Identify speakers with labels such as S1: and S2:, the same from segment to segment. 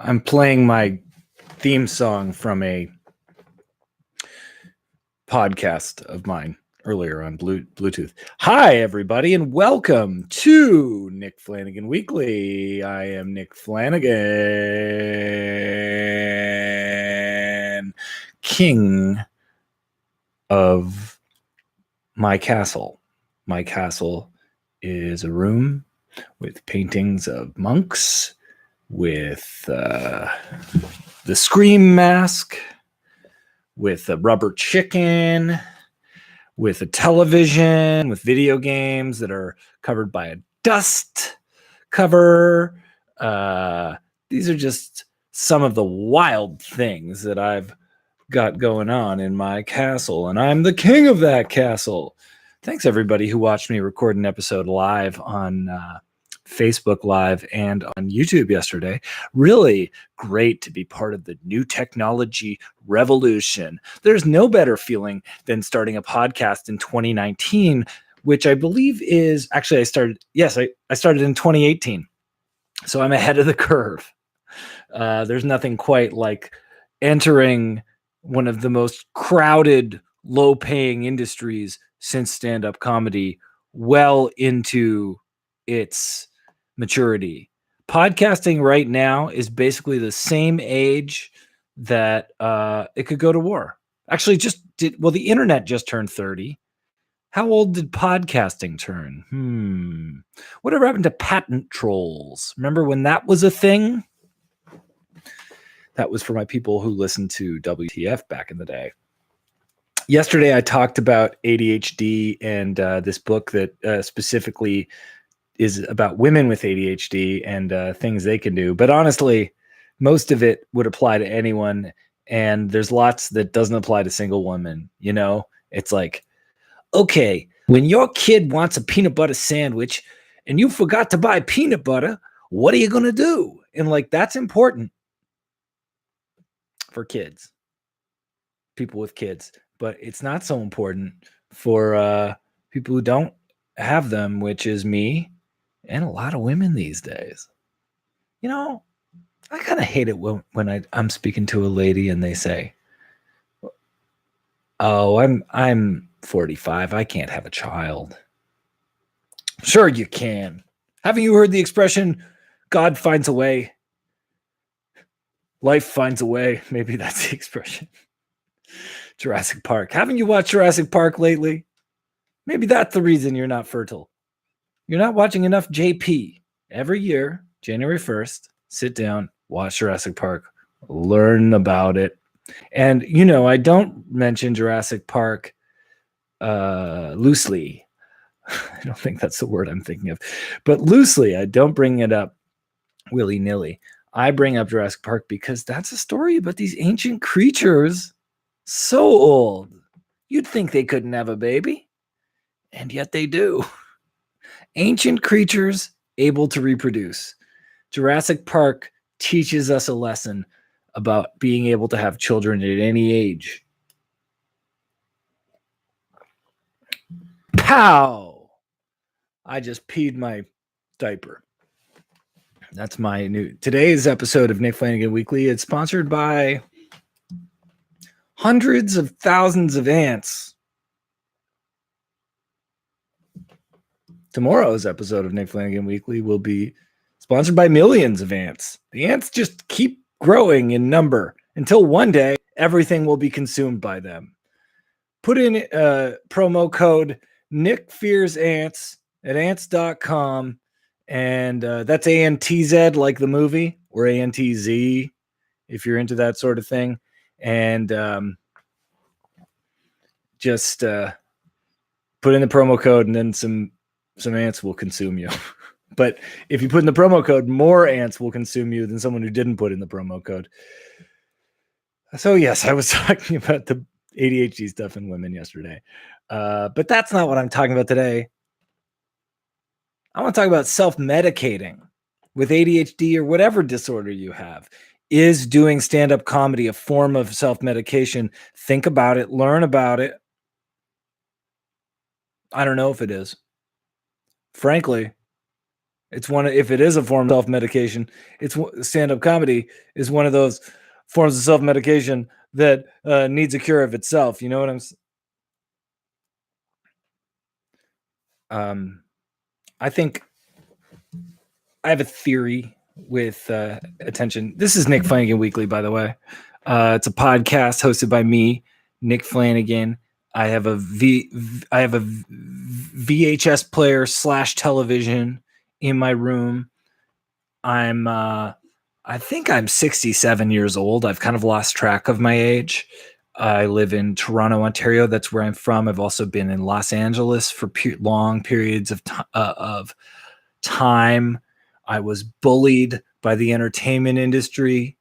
S1: I'm playing my theme song from a podcast of mine earlier on Bluetooth. Hi, everybody, and welcome to Nick Flanagan Weekly. I am Nick Flanagan, king of my castle. My castle is a room with paintings of monks, with the Scream mask, with a rubber chicken, with a television, with video games that are covered by a dust cover. These are just some of the wild things that I've got going on in my castle, and I'm the king of that castle. Thanks, everybody who watched me record an episode live on Facebook Live and on YouTube yesterday. Really great to be part of the new technology revolution. There's no better feeling than starting a podcast in 2019, which I believe is actually I started in 2018. So I'm ahead of the curve. There's nothing quite like entering one of the most crowded, low-paying industries since stand-up comedy well into its maturity. Podcasting right now is basically the same age that it could go to war. Actually, the internet just turned 30. How old did podcasting turn? Whatever happened to patent trolls? Remember when that was a thing? That was for my people who listened to WTF back in the day. Yesterday, I talked about ADHD and this book that specifically is about women with ADHD and things they can do. But honestly, most of it would apply to anyone. And there's lots that doesn't apply to single women. You know, it's like, okay, when your kid wants a peanut butter sandwich and you forgot to buy peanut butter, what are you going to do? And like, that's important for kids, people with kids. But it's not so important for people who don't have them, which is me and a lot of women these days. You know, I kind of hate it when I'm speaking to a lady and they say, "Oh, I'm 45. I can't have a child." Sure you can. Haven't you heard the expression, God finds a way? Life finds a way. Maybe that's the expression. Jurassic Park. Haven't you watched Jurassic Park lately? Maybe that's the reason you're not fertile. You're not watching enough JP. Every year, January 1st, sit down, watch Jurassic Park, learn about it. And, you know, I don't mention Jurassic Park loosely. I don't think that's the word I'm thinking of. But loosely, I don't bring it up willy-nilly. I bring up Jurassic Park because that's a story about these ancient creatures. So old. You'd think they couldn't have a baby. And yet they do. Ancient creatures able to reproduce. Jurassic Park teaches us a lesson about being able to have children at any age. Pow! I just peed my diaper. That's my new... Today's episode of Nick Flanagan Weekly is sponsored by hundreds of thousands of ants. Tomorrow's episode of Nick Flanagan Weekly will be sponsored by millions of ants. The ants just keep growing in number until one day everything will be consumed by them. Put in promo code NickFearsAnts at ants.com, and that's ANTZ like the movie, or ANTZ if you're into that sort of thing. And just put in the promo code, and then some ants will consume you. But if you put in the promo code, more ants will consume you than someone who didn't put in the promo code. So yes, I was talking about the ADHD stuff in women yesterday. But that's not what I'm talking about today. I want to talk about self-medicating with ADHD or whatever disorder you have. Is doing stand-up comedy a form of self-medication? Think about it. Learn about it. I don't know if it is. Frankly, It's if it is a form of self-medication, it's stand-up comedy is one of those forms of self-medication that needs a cure of itself. You know what I'm I think I have a theory with attention. This is Nick Flanagan Weekly, by the way. It's a podcast hosted by me, Nick Flanagan. I have a VHS player / television in my room. I think I'm 67 years old. I've kind of lost track of my age. I live in Toronto, Ontario. That's where I'm from. I've also been in Los Angeles for long periods of time. I was bullied by the entertainment industry,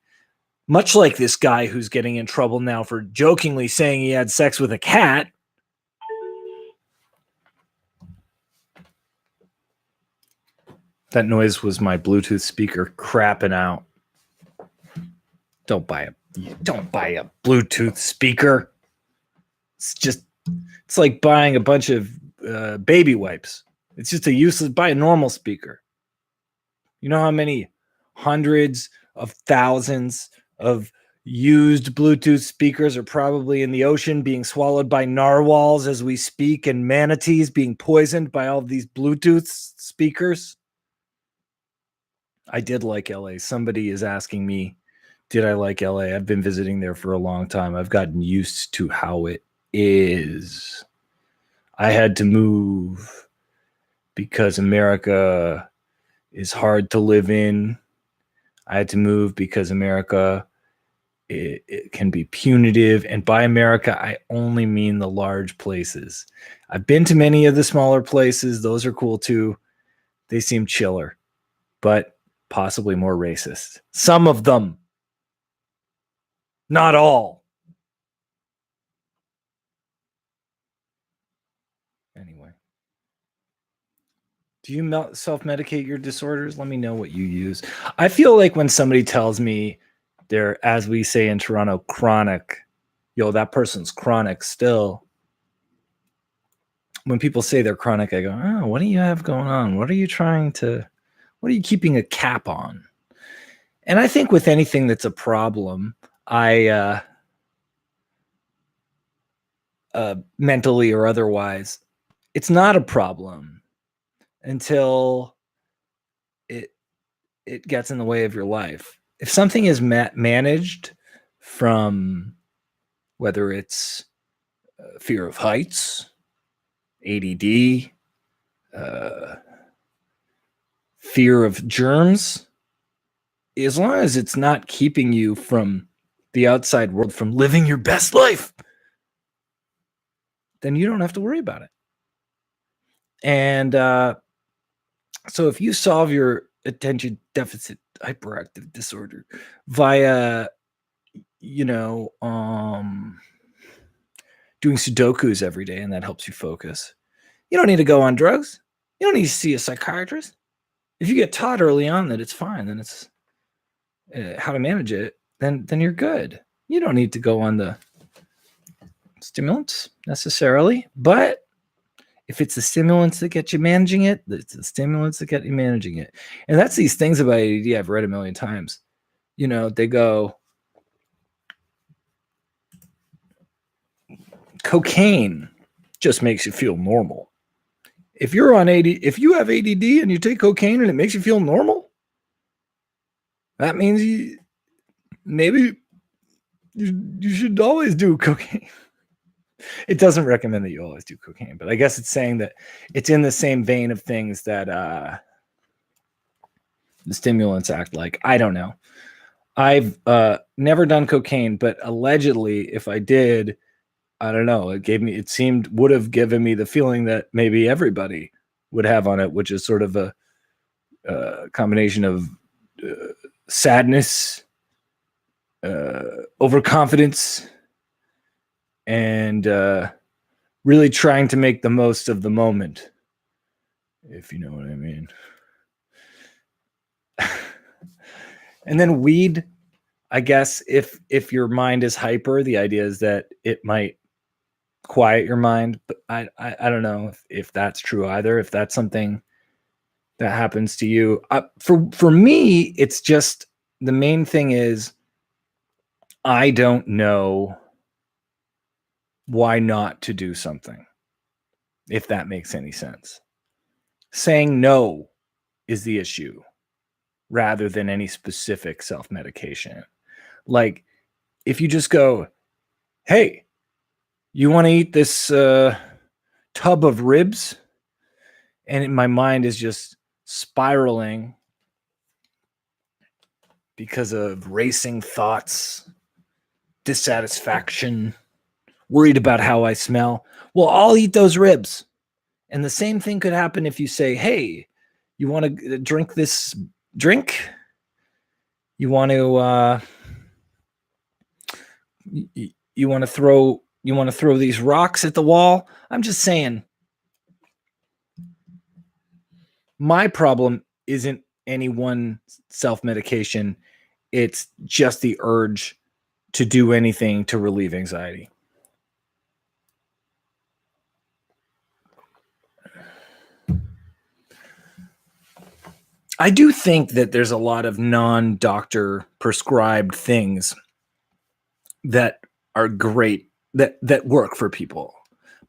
S1: much like this guy who's getting in trouble now for jokingly saying he had sex with a cat. That noise was my Bluetooth speaker crapping out. Don't buy a Bluetooth speaker. It's like buying a bunch of baby wipes. It's just a useless. Buy a normal speaker. You know how many hundreds of thousands of used Bluetooth speakers are probably in the ocean being swallowed by narwhals as we speak, and manatees being poisoned by all of these Bluetooth speakers? I did like LA. Somebody is asking me, did I like LA? I've been visiting there for a long time. I've gotten used to how it is. I had to move because America is hard to live in. I had to move because America, it can be punitive. And by America, I only mean the large places. I've been to many of the smaller places. Those are cool too. They seem chiller, but possibly more racist. Some of them. Not all. Anyway. Do you self-medicate your disorders? Let me know what you use. I feel like when somebody tells me they're, as we say in Toronto, chronic, that person's chronic still. When people say they're chronic, I go, oh, what do you have going on? What are you keeping a cap on? And I think with anything that's a problem, mentally or otherwise, it's not a problem until it gets in the way of your life. If something is managed from whether it's fear of heights, ADD, fear of germs, as long as it's not keeping you from the outside world, from living your best life, then you don't have to worry about it. And so if you solve your attention deficit hyperactive disorder via, doing Sudokus every day, and that helps you focus, you don't need to go on drugs. You don't need to see a psychiatrist. If you get taught early on that it's fine, then it's how to manage it, then you're good. You don't need to go on the stimulants necessarily, but if it's the stimulants that get you managing it, it's the stimulants that get you managing it. And that's these things about ADD I've read a million times. They go, cocaine just makes you feel normal. If you have ADD and you take cocaine and it makes you feel normal, that means maybe you should always do cocaine. It doesn't recommend that you always do cocaine, but I guess it's saying that it's in the same vein of things that the stimulants act like. I don't know. I've never done cocaine, but allegedly, if I did, I don't know. Would have given me the feeling that maybe everybody would have on it, which is sort of a combination of sadness, overconfidence, and really trying to make the most of the moment, if you know what I mean. And then weed, I guess, if your mind is hyper, the idea is that it might quiet your mind. But I don't know if that's true either. If that's something that happens to you. For me, it's just the main thing is I don't know why not to do something, if that makes any sense. Saying no is the issue rather than any specific self-medication. Like, if you just go, hey, you want to eat this tub of ribs? And my mind is just spiraling because of racing thoughts, dissatisfaction, worried about how I smell. Well, I'll eat those ribs. And the same thing could happen if you say, hey, you want to drink this drink? You want to you want to throw these rocks at the wall? I'm just saying, my problem isn't any one self-medication. It's just the urge to do anything to relieve anxiety. I do think that there's a lot of non-doctor prescribed things that are great, that work for people,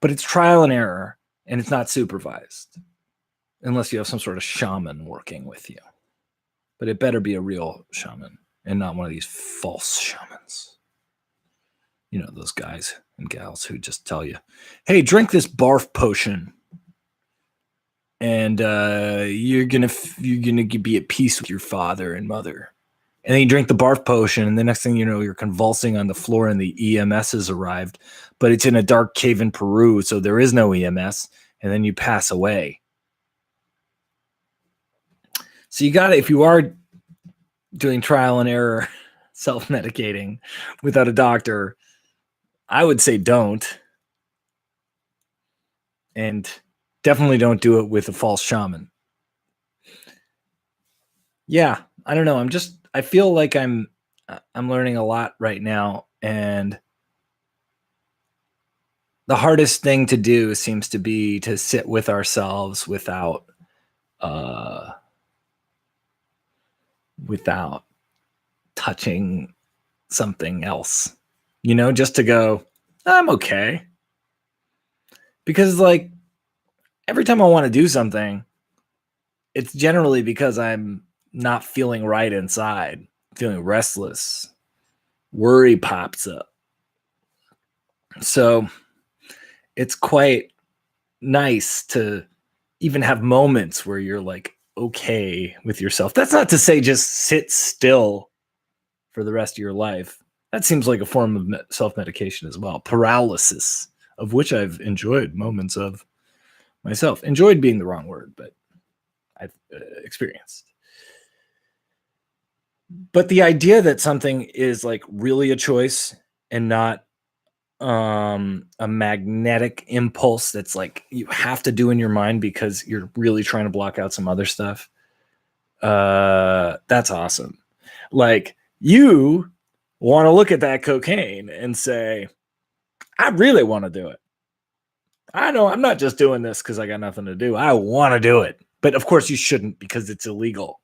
S1: but it's trial and error, and it's not supervised unless you have some sort of shaman working with you. But it better be a real shaman and not one of these false shamans. You know, those guys and gals who just tell you, hey, drink this barf potion and you're gonna be at peace with your father and mother. And then you drink the barf potion, and the next thing you know, you're convulsing on the floor and the EMS has arrived, but it's in a dark cave in Peru, so there is no EMS, and then you pass away. So you gotta, if you are doing trial and error self-medicating without a doctor, I would say don't. And definitely don't do it with a false shaman. Yeah, I don't know. I feel like I'm learning a lot right now, and the hardest thing to do seems to be to sit with ourselves without touching something else, you know, just to go, I'm okay. Because like every time I want to do something, it's generally because I'm not feeling right inside, feeling restless, worry pops up. So it's quite nice to even have moments where you're like okay with yourself. That's not to say just sit still for the rest of your life. That seems like a form of self-medication as well. Paralysis, of which I've enjoyed moments of myself. Enjoyed being the wrong word, but I've experienced. But the idea that something is like really a choice and not a magnetic impulse that's like you have to do in your mind because you're really trying to block out some other stuff, that's awesome. Like, you want to look at that cocaine and say, I really want to do it. I know I'm not just doing this because I got nothing to do. I want to do it. But of course you shouldn't, because it's illegal.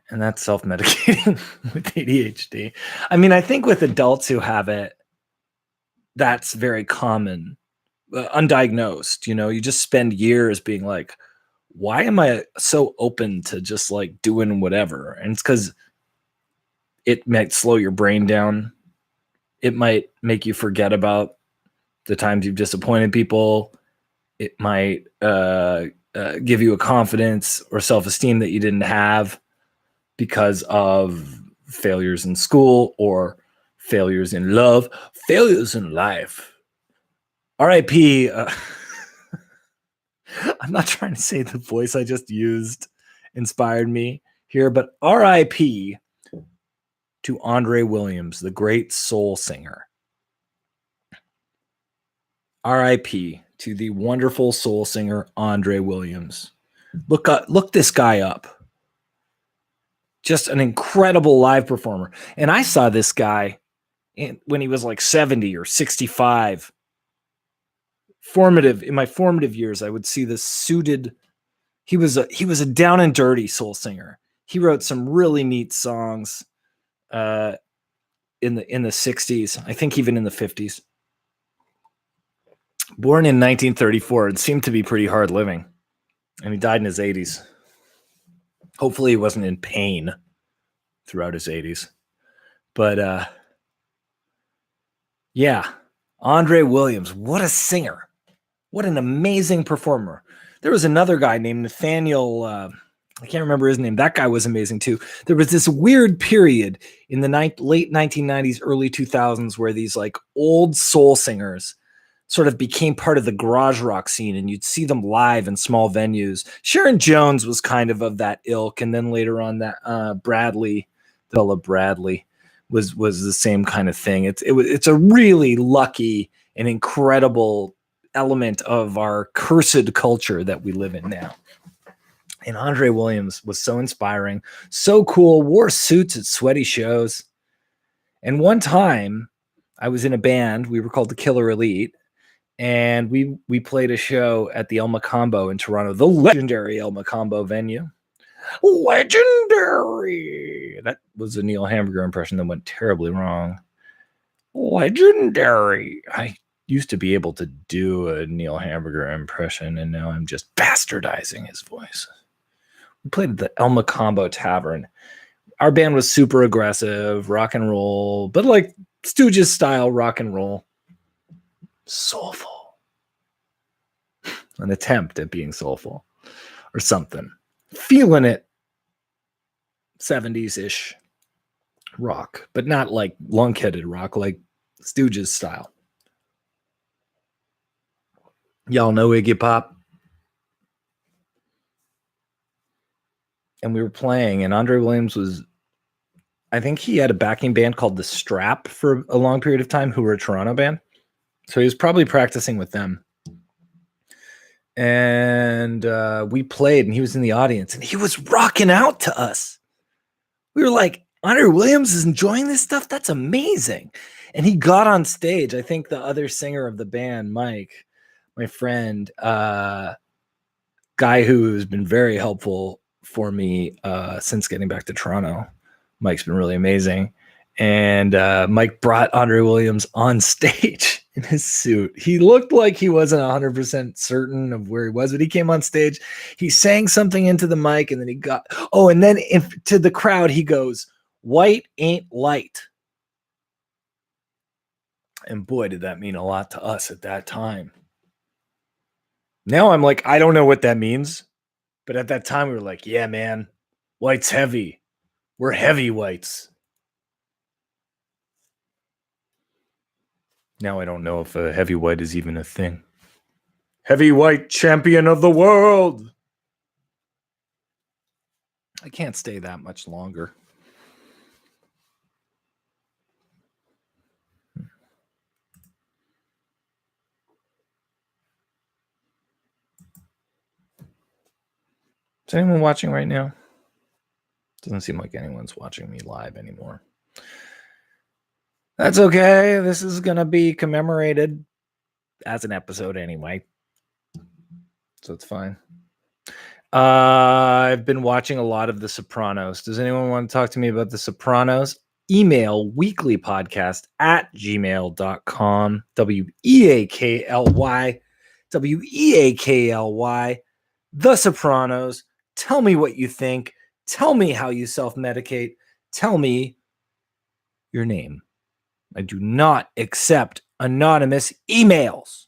S1: And that's self-medicating with ADHD. I mean, I think with adults who have it, that's very common. Undiagnosed, you know, you just spend years being like, why am I so open to just like doing whatever? And it's because it might slow your brain down. It might make you forget about the times you've disappointed people. It might give you a confidence or self-esteem that you didn't have because of failures in school or failures in love, failures in life. R.I.P. I'm not trying to say the voice I just used inspired me here, but R.I.P. to Andre Williams, the great soul singer. R.I.P. to the wonderful soul singer Andre Williams. Look this guy up. Just an incredible live performer. And I saw this guy when he was like 70 or 65 in my formative years, I would see this suited. He was a down and dirty soul singer. He wrote some really neat songs in the 60s, I think even in the 50s. Born in 1934, it seemed to be pretty hard living. And he died in his 80s. Hopefully he wasn't in pain throughout his 80s. But yeah, Andre Williams, what a singer. What an amazing performer. There was another guy named Nathaniel, I can't remember his name. That guy was amazing too. There was this weird period in the late 1990s, early 2000s where these like old soul singers sort of became part of the garage rock scene, and you'd see them live in small venues. Sharon Jones was kind of that ilk, and then later on that Bradley, Bella Bradley, was the same kind of thing. It's a really lucky and incredible element of our cursed culture that we live in now. And Andre Williams was so inspiring, so cool, wore suits at sweaty shows. And one time I was in a band, we were called the Killer Elite, and we played a show at the El Macombo in Toronto, the legendary El Macombo venue. Legendary! That was a Neil Hamburger impression that went terribly wrong. Legendary! I used to be able to do a Neil Hamburger impression, and now I'm just bastardizing his voice. We played at the El Macombo Tavern. Our band was super aggressive, rock and roll, but like Stooges style rock and roll. Soulful. An attempt at being soulful or something. Feeling it. 70s-ish rock, but not like lunkheaded rock, like Stooges style. Y'all know Iggy Pop? And we were playing, and Andre Williams was, I think he had a backing band called The Strap for a long period of time, who were a Toronto band. So he was probably practicing with them. And we played, and he was in the audience, and he was rocking out to us. We were like, Andre Williams is enjoying this stuff? That's amazing. And he got on stage. I think the other singer of the band, Mike, my friend, guy who's been very helpful for me since getting back to Toronto. Mike's been really amazing. And Mike brought Andre Williams on stage in his suit. He looked like he wasn't 100% certain of where he was, but he came on stage. He sang something into the mic, and then he got, and then to the crowd, he goes, "White ain't light." And boy, did that mean a lot to us at that time. Now I'm like, I don't know what that means. But at that time, we were like, yeah, man, white's heavy. We're heavyweights. Now I don't know if a heavyweight is even a thing. Heavyweight champion of the world. I can't stay that much longer. Is anyone watching right now? Doesn't seem like anyone's watching me live anymore. That's okay. This is going to be commemorated as an episode anyway. So it's fine. I've been watching a lot of The Sopranos. Does anyone want to talk to me about The Sopranos? Email weaklypodcast@gmail.com. WEAKLY. The Sopranos. Tell me what you think. Tell me how you self-medicate. Tell me your name. I do not accept anonymous emails.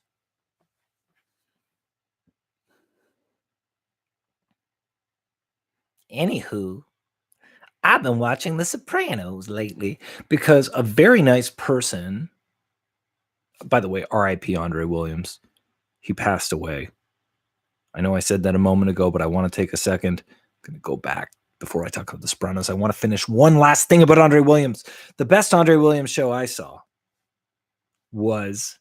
S1: Anywho, I've been watching The Sopranos lately because a very nice person, by the way, R.I.P. Andre Williams, he passed away. I know I said that a moment ago, but I want to take a second. I'm going to go back before I talk about The Sopranos. I want to finish one last thing about Andre Williams. The best Andre Williams show I saw was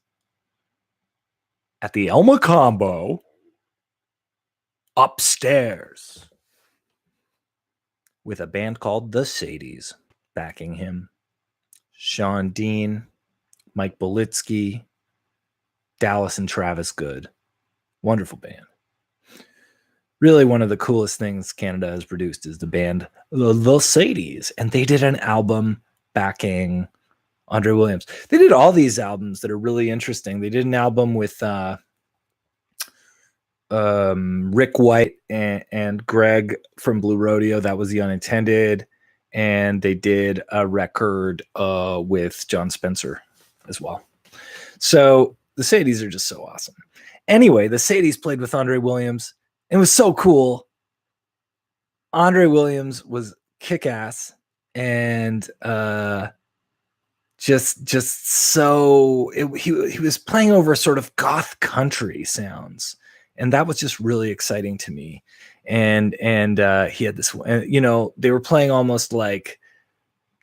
S1: at the El Macombo upstairs with a band called the Sadies backing him. Sean Dean, Mike Belitsky, Dallas and Travis Good. Wonderful band. Really, one of the coolest things Canada has produced is the band The Sadies, and they did an album backing Andre Williams. They did all these albums that are really interesting. They did an album with Rick White and Greg from Blue Rodeo. That was The Unintended. And they did a record with John Spencer as well. So the Sadies are just so awesome. Anyway, the Sadies played with Andre Williams. It was so cool. Andre Williams was kick-ass and just so he was playing over sort of goth country sounds, and that was just really exciting to me. And he had this, they were playing almost like,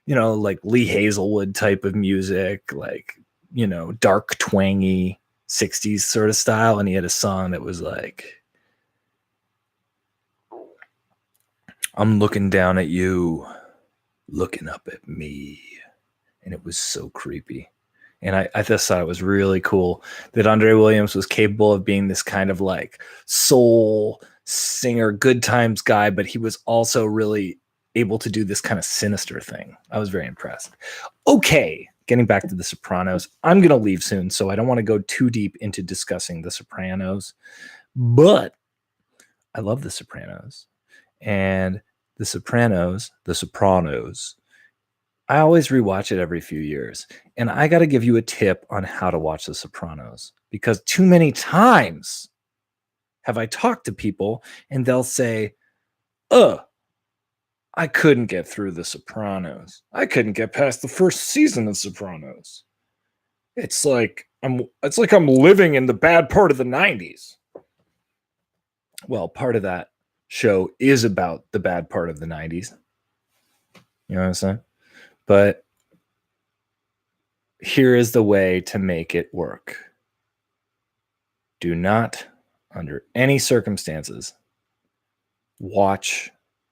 S1: like Lee Hazelwood type of music, like, dark, twangy 60s sort of style. And he had a song that was like, I'm looking down at you, looking up at me. And it was so creepy. And I just thought it was really cool that Andre Williams was capable of being this kind of like soul singer, good times guy, but he was also really able to do this kind of sinister thing. I was very impressed. Okay, getting back to The Sopranos. I'm going to leave soon, so I don't want to go too deep into discussing The Sopranos, but I love The Sopranos. And The Sopranos, I always rewatch it every few years. And I got to give you a tip on how to watch The Sopranos, because too many times have I talked to people and they'll say, I couldn't get through The Sopranos. I couldn't get past the first season of Sopranos. It's like I'm living in the bad part of the 90s. Well, part of that show is about the bad part of the 90s. You know what I'm saying? But here is the way to make it work. Do not, under any circumstances, watch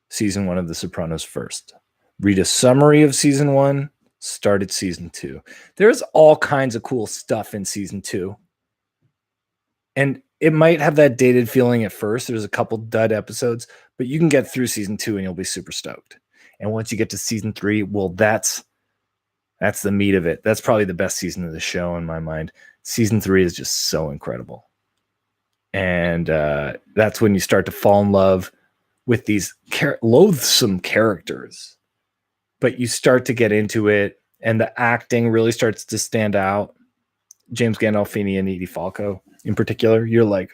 S1: season 1 of The Sopranos first. Read a summary of season 1, start at season 2. There's all kinds of cool stuff in season 2. And it might have that dated feeling at first. There's a couple dud episodes, but you can get through season 2 and you'll be super stoked. And once you get to season 3, well, that's the meat of it. That's probably the best season of the show in my mind. Season 3 is just so incredible. And that's when you start to fall in love with these loathsome characters. But you start to get into it, and the acting really starts to stand out. James Gandolfini and Edie Falco in particular. You're like,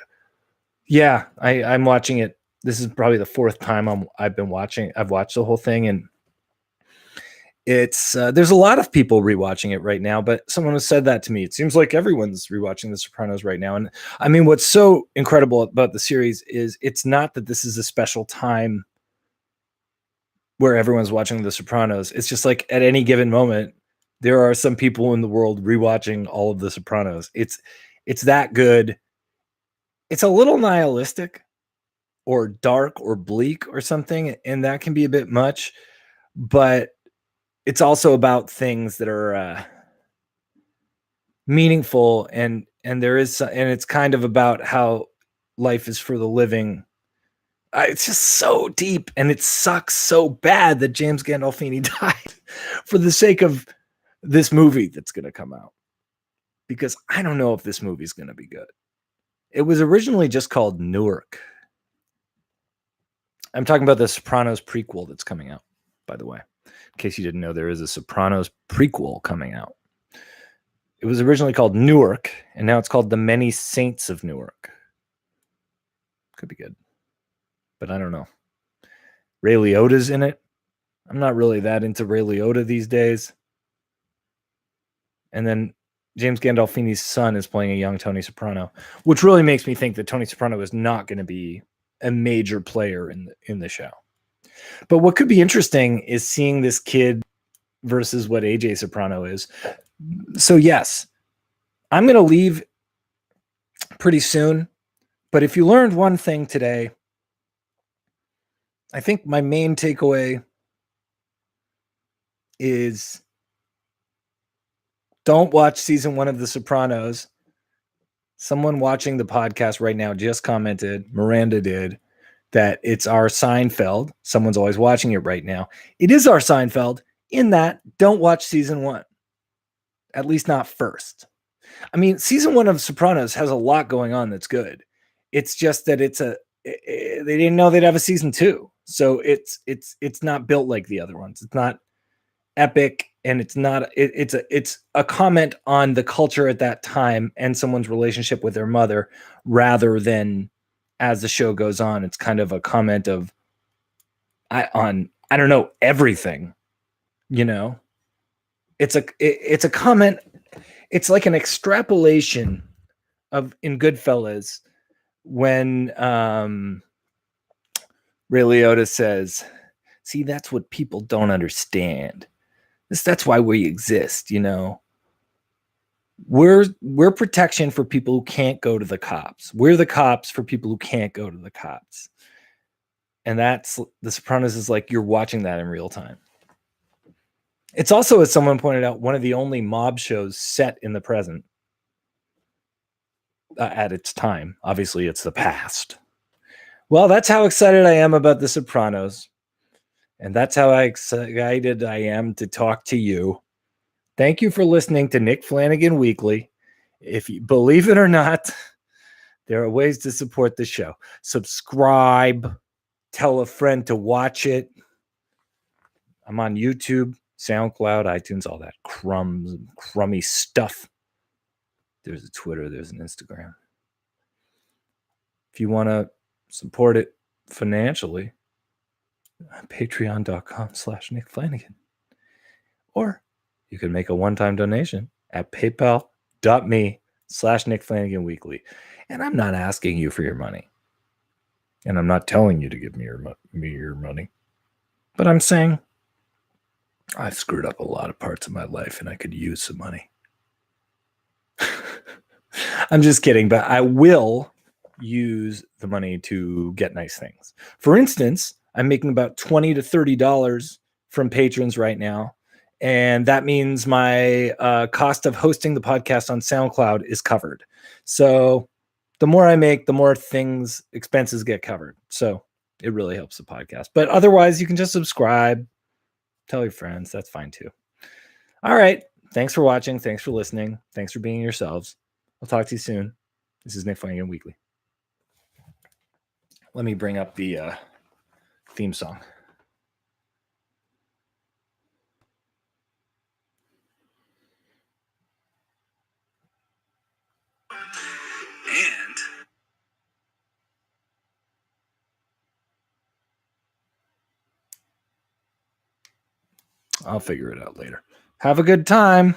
S1: yeah, I'm watching it. This is probably the 4th time I've watched the whole thing, and it's there's a lot of people rewatching it right now, but someone has said that to me. It seems like everyone's rewatching The Sopranos right now. And I mean, what's so incredible about the series is it's not that this is a special time where everyone's watching The Sopranos. It's just like at any given moment, there are some people in the world rewatching all of The Sopranos. It's that good. It's a little nihilistic or dark or bleak or something, and that can be a bit much, but it's also about things that are meaningful, and it's kind of about how life is for the living. It's just so deep, and it sucks so bad that James Gandolfini died for the sake of this movie that's going to come out, because I don't know if this movie is going to be good. It was originally just called Newark. I'm talking about the Sopranos prequel that's coming out, by the way. In case you didn't know, there is a Sopranos prequel coming out. It was originally called Newark, and now it's called The Many Saints of Newark. Could be good, but I don't know. Ray Liotta's in it. I'm not really that into Ray Liotta these days. And then James Gandolfini's son is playing a young Tony Soprano, which really makes me think that Tony Soprano is not going to be a major player in the show. But what could be interesting is seeing this kid versus what AJ Soprano is. So yes, I'm going to leave pretty soon. But if you learned one thing today, I think my main takeaway is don't watch season 1 of The Sopranos Someone watching the podcast right now just commented, Miranda did, that it's our Seinfeld. Someone's always watching it right now. It is our Seinfeld in that don't watch season 1. At least not first. I mean, season 1 of Sopranos has a lot going on that's good. It's just that they didn't know they'd have a season 2. So it's not built like the other ones. It's not epic, and it's a comment on the culture at that time and someone's relationship with their mother, rather than as the show goes on, it's kind of a comment of I don't know, everything, it's a comment. It's like an extrapolation of in Goodfellas when Ray Liotta says, see, that's what people don't understand. That's why we exist, We're protection for people who can't go to the cops. We're the cops for people who can't go to the cops. And that's The Sopranos is like you're watching that in real time. It's also, as someone pointed out, one of the only mob shows set in the present at its time. Obviously, it's the past. Well, that's how excited I am about The Sopranos. And that's how excited I am to talk to you. Thank you for listening to Nick Flanagan Weekly. If you believe it or not, there are ways to support the show. Subscribe, tell a friend to watch it. I'm on YouTube, SoundCloud, iTunes, all that crummy stuff. There's a Twitter, there's an Instagram. If you want to support it financially, patreon.com/Nickflanagan. Or you can make a one-time donation at paypal.me/Nickflanaganweekly. And I'm not asking you for your money. And I'm not telling you to give me your money. But I'm saying I've screwed up a lot of parts of my life and I could use some money. I'm just kidding, but I will use the money to get nice things. For instance, I'm making about $20 to $30 from patrons right now. And that means my cost of hosting the podcast on SoundCloud is covered. So the more I make, the more expenses get covered. So it really helps the podcast. But otherwise, you can just subscribe, tell your friends. That's fine too. All right. Thanks for watching. Thanks for listening. Thanks for being yourselves. I'll talk to you soon. This is Nick Flanagan Weekly. Let me bring up the theme song. And I'll figure it out later. Have a good time.